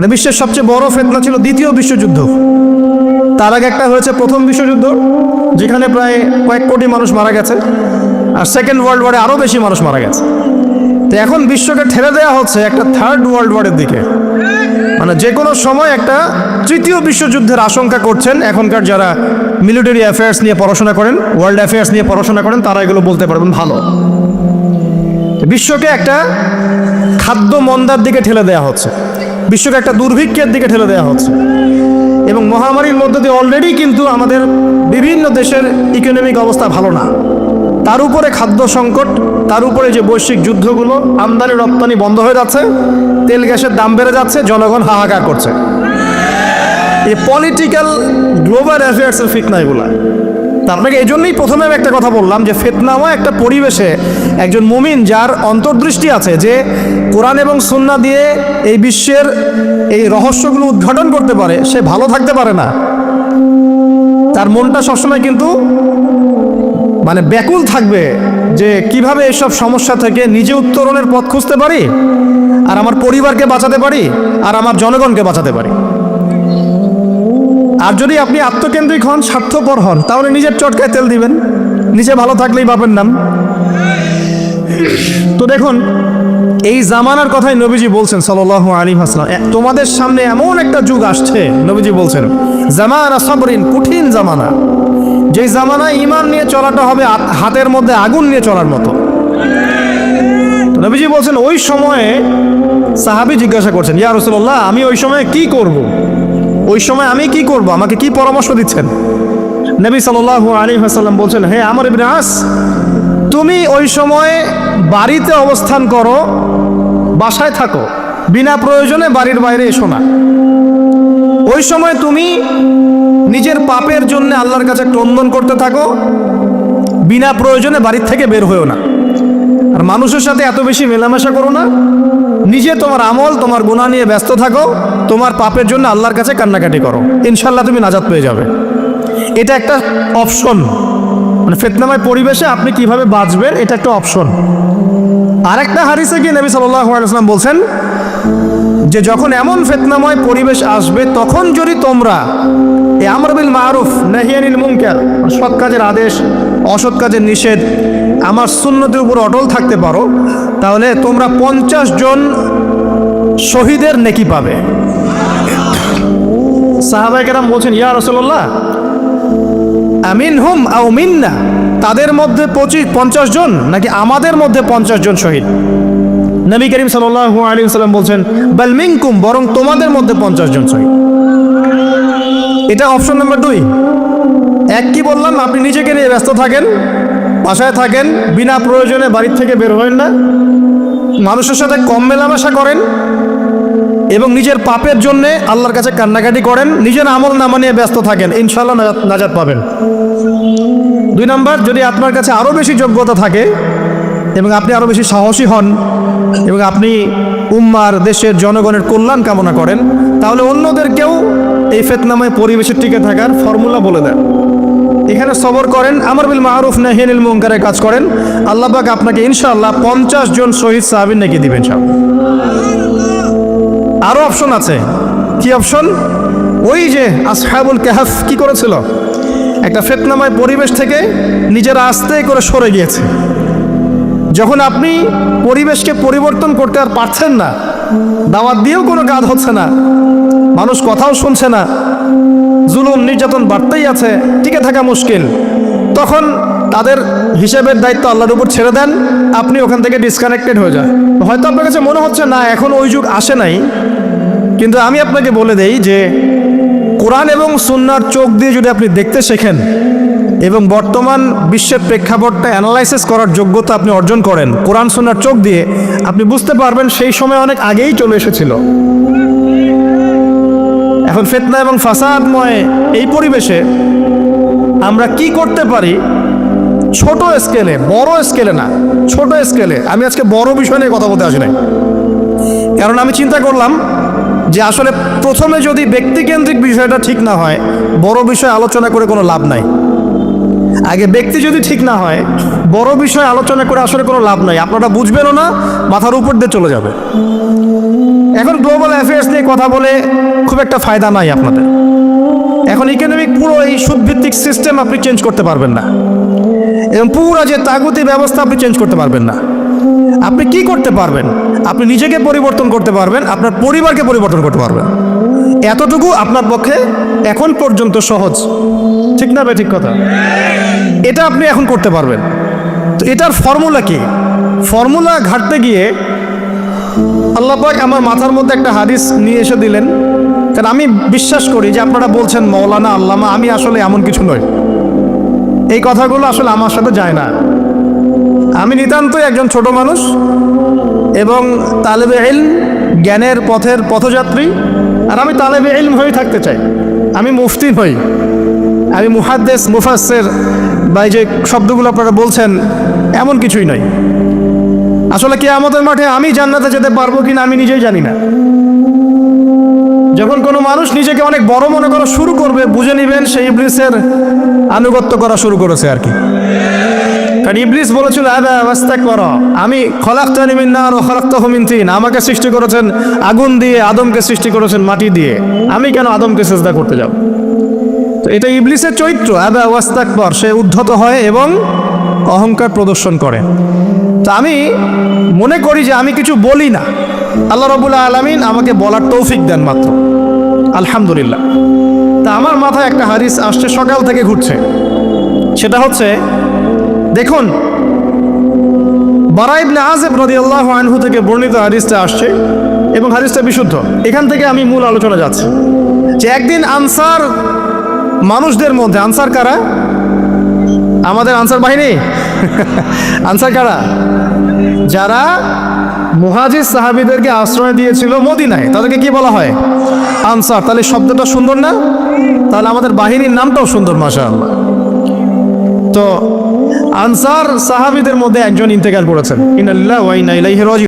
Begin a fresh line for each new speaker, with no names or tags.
মানে বিশ্বের সবচেয়ে বড় ফিতনা ছিল দ্বিতীয় বিশ্বযুদ্ধ। তার আগে একটা হয়েছে প্রথম বিশ্বযুদ্ধ, যেখানে প্রায় কয়েক কোটি মানুষ মারা গেছে, আর সেকেন্ড ওয়ার্ল্ড ওয়ারে আরও বেশি মানুষ মারা গেছে। তো এখন বিশ্বকে ঠেলে দেওয়া হচ্ছে একটা থার্ড ওয়ার্ল্ড ওয়ারের দিকে, মানে যে কোনো সময় একটা তৃতীয় বিশ্বযুদ্ধের আশঙ্কা করছেন। এখনকার যারা মিলিটারি অ্যাফেয়ার্স নিয়ে পড়াশোনা করেন, ওয়ার্ল্ড অ্যাফেয়ার্স নিয়ে পড়াশোনা করেন, তারা এগুলো বলতে পারবেন ভালো। বিশ্বকে একটা খাদ্য মন্দার দিকে ঠেলে দেওয়া হচ্ছে, বিশ্বকে একটা দুর্ভিক্ষের দিকে ঠেলে দেওয়া হচ্ছে, এবং মহামারীর মধ্য দিয়ে অলরেডি কিন্তু আমাদের বিভিন্ন দেশের ইকোনমিক অবস্থা ভালো না। তার উপরে খাদ্য সংকট, তার উপরে যে বৈশ্বিক যুদ্ধগুলো, আমদানি রপ্তানি বন্ধ হয়ে যাচ্ছে, তেল গ্যাসের দাম বেড়ে যাচ্ছে, জনগণ হাহাকার করছে। এই পলিটিক্যাল গ্লোবাল অ্যাফেয়ার্সের ফিতনা এগুলা। তা আপনাকে এই জন্যই প্রথমে আমি একটা কথা বললাম যে ফিতনাময় একটা পরিবেশে একজন মুমিন যার অন্তর্দৃষ্টি আছে, যে কোরআন এবং সুন্নাহ দিয়ে এই বিশ্বের এই রহস্যগুলো উদ্ঘাটন করতে পারে, সে ভালো থাকতে পারে না। তার মনটা সবসময় কিন্তু মানে ব্যাকুল থাকবে যে কিভাবে এইসব সমস্যা থেকে নিজে উত্তরণের পথ খুঁজতে পারি, আর আমার পরিবারকে বাঁচাতে পারি, আর আমার জনগণকে বাঁচাতে পারি। আর যদি আপনি আত্মকেন্দ্রিক হন, স্বার্থপর হন, তাহলে নিজের চটকায় তেল দিবেন, নিজে ভালো থাকলেই বাপের নাম। তো দেখুন, এই জামানার কথাই নবীজি বলছেন সাল্লাল্লাহু আলাইহি ওয়াসাল্লাম, তোমাদের সামনে এমন একটা যুগ আসছে, নবীজি বলছেন জামানা সাবরিন, কঠিন জামানা, যেই জামানায় ঈমান নিয়ে চলাটা হবে হাতের মধ্যে আগুন নিয়ে চলার মতো। নবীজি বলছেন ওই সময়ে সাহাবী জিজ্ঞাসা করছেন, ইয়া রাসূলুল্লাহ, আমি ওই সময়ে কি করব? ওই সময় আমি কি করব? আমাকে কি পরামর্শ দিচ্ছেন? নবী সাল্লাল্লাহু আলাইহি ওয়াসাল্লাম বলছেন, হে আমর ইবনে আস, তুমি ওই সময়ে বাড়িতে অবস্থান করো, বাসায় থাকো, বিনা প্রয়োজনে বাড়ির বাইরে এসো না। ওই সময় তুমি নিজের পাপের জন্য আল্লাহর কাছে ক্রন্দন করতে থাকো, বিনা প্রয়োজনে বাড়ির থেকে বের হয়েও না। আর মানুষের সাথে এত বেশি মেলামেশা করো না, নিজে তোমার আমল, তোমার গুনাহ নিয়ে ব্যস্ত থাকো, তোমার পাপের জন্য আল্লাহর কাছে কান্নাকাটি করো, ইনশাল্লাহ তুমি নাজাত পেয়ে যাবে। এটা একটা অপশন, মানে ফিতনাময় পরিবেশে আপনি কিভাবে বাঁচবেন, এটা একটা অপশন। আরেকটা হাদিসে গিয়ে নবী সাল্লাল্লাহু আলাইহি ওয়াসাল্লাম বলছেন যে যখন এমন ফিতনাময় পরিবেশ আসবে, তখন যদি তোমরা এই আমর বিল মারুফ নাহি আনিল মুনকার, সৎ কাজের আদেশ, অসৎ কাজের নিষেধ, আমার সুন্নতের উপর অটল থাকতে পারো, তাহলে তোমরা 50 জন শহীদের নেকি পাবে। সাহাবায়ে কেরাম বলছেন, ইয়া রাসূলুল্লাহ, আমিনহুম আও মিন্না, তাদের মধ্যে 50 জন নাকি আমাদের মধ্যে 50 জন শহীদ? নবী করিম সাল্লাল্লাহু আলাইহি ওয়াসাল্লাম বলছেন, বাল মিনকুম, বরং তোমাদের মধ্যে 50 জন শহীদ। এটা অপশন নাম্বার 2। এক কি বললাম, আপনি নিজেকে নিয়ে ব্যস্ত থাকেন, বাসায় থাকেন, বিনা প্রয়োজনে বাড়ির থেকে বের হবেন না, মানুষের সাথে কম মেলামেশা করেন, এবং নিজের পাপের জন্য আল্লাহর কাছে কান্নাকাটি করেন, নিজের আমল নামা নিয়ে ব্যস্ত থাকেন, ইনশাআল্লাহ নাজাত পাবেন। 2 নাম্বার, যদি আপনার কাছে আরও বেশি যোগ্যতা থাকে এবং আপনি আরও বেশি সাহসী হন এবং আপনি উম্মার, দেশের জনগণের কল্যাণ কামনা করেন, তাহলে অন্যদেরকেও এই ফিতনাময় পরিবেশে টিকে থাকার ফর্মুলা বলে দেন। এখানে সবর করেন, আমর বিল মারুফ নাহি আনিল মুনকারের কাজ করেন, আল্লাহ পাক আপনাকে ইনশাআল্লাহ 50 জন শহীদ সাহাবীর নেকি দিবেন সব। আরও অপশন আছে। কি অপশন? ওই যে আসহাবুল কাহফ কি করেছিল, একটা ফিতনাময় পরিবেশ থেকে নিজেরা আস্তে করে সরে গিয়েছে। যখন আপনি পরিবেশকে পরিবর্তন করতে আর পারছেন না, দাওয়াত দিয়েও কোনো কাজ হচ্ছে না, মানুষ কথাও শুনছে না, জুলুম নির্যাতন বাড়তেই আছে, টিকে থাকা মুশকিল, তখন তাদের হিসেবের দায়িত্ব আল্লাহর উপর ছেড়ে দেন, আপনি ওখান থেকে ডিসকানেক্টেড হয়ে যান। হয়তো আপনার কাছে মনে হচ্ছে না এখন ওই যুগ আসে নাই, কিন্তু আমি আপনাকে বলে দেই যে কোরআন এবং সুন্নাহর চোখ দিয়ে যদি আপনি দেখতে শেখেন এবং বর্তমান বিশ্বের প্রেক্ষাপটটা অ্যানালাইসিস করার যোগ্যতা আপনি অর্জন করেন কোরআন সুন্নাহর চোখ দিয়ে, আপনি বুঝতে পারবেন সেই সময় অনেক আগেই চলে এসেছিল। এখন ফিতনা এবং ফাসাদময় এই পরিবেশে আমরা কি করতে পারি, ছোট স্কেলে, বড় স্কেলে না, ছোট স্কেলে। আমি আজকে বড় বিষয় নিয়ে কথা বলতে আসি নাই, কারণ আমি চিন্তা করলাম যে আসলে প্রথমে যদি ব্যক্তিকেন্দ্রিক বিষয়টা ঠিক না হয়, বড় বিষয় আলোচনা করে কোনো লাভ নাই। আগে ব্যক্তি যদি ঠিক না হয়, বড় বিষয় আলোচনা করে আসলে কোনো লাভ নাই, আপনারা বুঝবেনও না, মাথার উপর দিয়ে চলে যাবে। এখন গ্লোবাল অ্যাফেয়ার্স নিয়ে কথা বলে খুব একটা ফায়দা নাই আপনাদের। এখন ইকোনমিক পুরো এই সুদভিত্তিক সিস্টেম আপনি চেঞ্জ করতে পারবেন না, এবং পুরো যে তাগুতি ব্যবস্থা আপনি চেঞ্জ করতে পারবেন না। আপনি কি করতে পারবেন? আপনি নিজেকে পরিবর্তন করতে পারবেন, আপনার পরিবারকে পরিবর্তন করতে পারবেন। এতটুকু আপনার পক্ষে এখন পর্যন্ত সহজ, ঠিক না ভাই? ঠিক কথা। এটা আপনি এখন করতে পারবেন। তো এটার ফর্মুলা কি? ফর্মুলা ঘাটতে গিয়ে আল্লাহ পাক আমার মাথার মধ্যে একটা হাদিস নিয়ে এসে দিলেন। কারণ আমি বিশ্বাস করি যে আপনারা বলছেন মৌলানা, আল্লামা, আমি আসলে এমন কিছু নই। এই কথাগুলো আসলে আমার সাথে যায় না। আমি নিতান্তই একজন ছোট মানুষ এবং তালেবে ইলম, জ্ঞানের পথের পথযাত্রী। আর আমি তালেবে ইলম হয়ে থাকতে চাই। আমি মুফতি নই, আমি মুহাদ্দিস, মুফাসসির বা এই যে শব্দগুলো আপনারা বলছেন, এমন কিছুই নয়। আসলে কিয়ামতের মাঠে আমি জান্নাতে যেতে পারবো কিনা আমি নিজেই জানি না। যখন কোনো মানুষ নিজেকে অনেক বড় মনে করা শুরু করবে, বুঝে নেবেন সেই ইবলিসের আনুগত্য করা শুরু করেছে আর কি। কারণ ইবলিস বলেছিল, আবা ওয়াস্তাকবারা, আমি খলাকতানি মিন নার ওয়া খলাকতাহু মিন তিন, আমাকে সৃষ্টি করেছেন আগুন দিয়ে, আদমকে সৃষ্টি করেছেন মাটি দিয়ে, আমি কেন আদমকে সিজদা করতে যাব? তো এটা ইবলিসের চরিত্র, আবা ওয়াস্তাকবার, সে উদ্ধত হয় এবং অহংকার প্রদর্শন করে। তো আমি মনে করি যে আমি কিছু বলি না, আল্লাহ রাব্বুল আলামিন আমাকে বলার তৌফিক দেন মাত্র, আলহামদুলিল্লাহ। তা আমার মাথায় একটা হাদিস আসছে, সকাল থেকে ঘুরছে। সেটা হচ্ছে, দেখুন, বারা ইবনে আযিব রাদিয়াল্লাহু আনহু থেকে বর্ণিত হাদিসটা আসছে এবং হাদিসটা বিশুদ্ধ। এখান থেকে আমি মূল আলোচনা যাচ্ছি যে একদিন আনসার মানুষদের মধ্যে, আনসার কারা? আমাদের আনসার বাহিনী। আনসার কারা? যারা মুহাজির সাহাবীদেরকে আশ্রয় দিয়েছিল মদিনায়, তাদেরকে কি বলা হয়? আনসার। তাহলে শব্দটা সুন্দর না? তাহলে আমাদের বাহিনীর নামটাও সুন্দর, মাশাআল্লাহ। তো আনসার সাহাবীদের মধ্যে একজন ইন্তেকাল করেছেন, ইন্না লিল্লাহি ওয়া ইন্না ইলাইহি রাজিউন।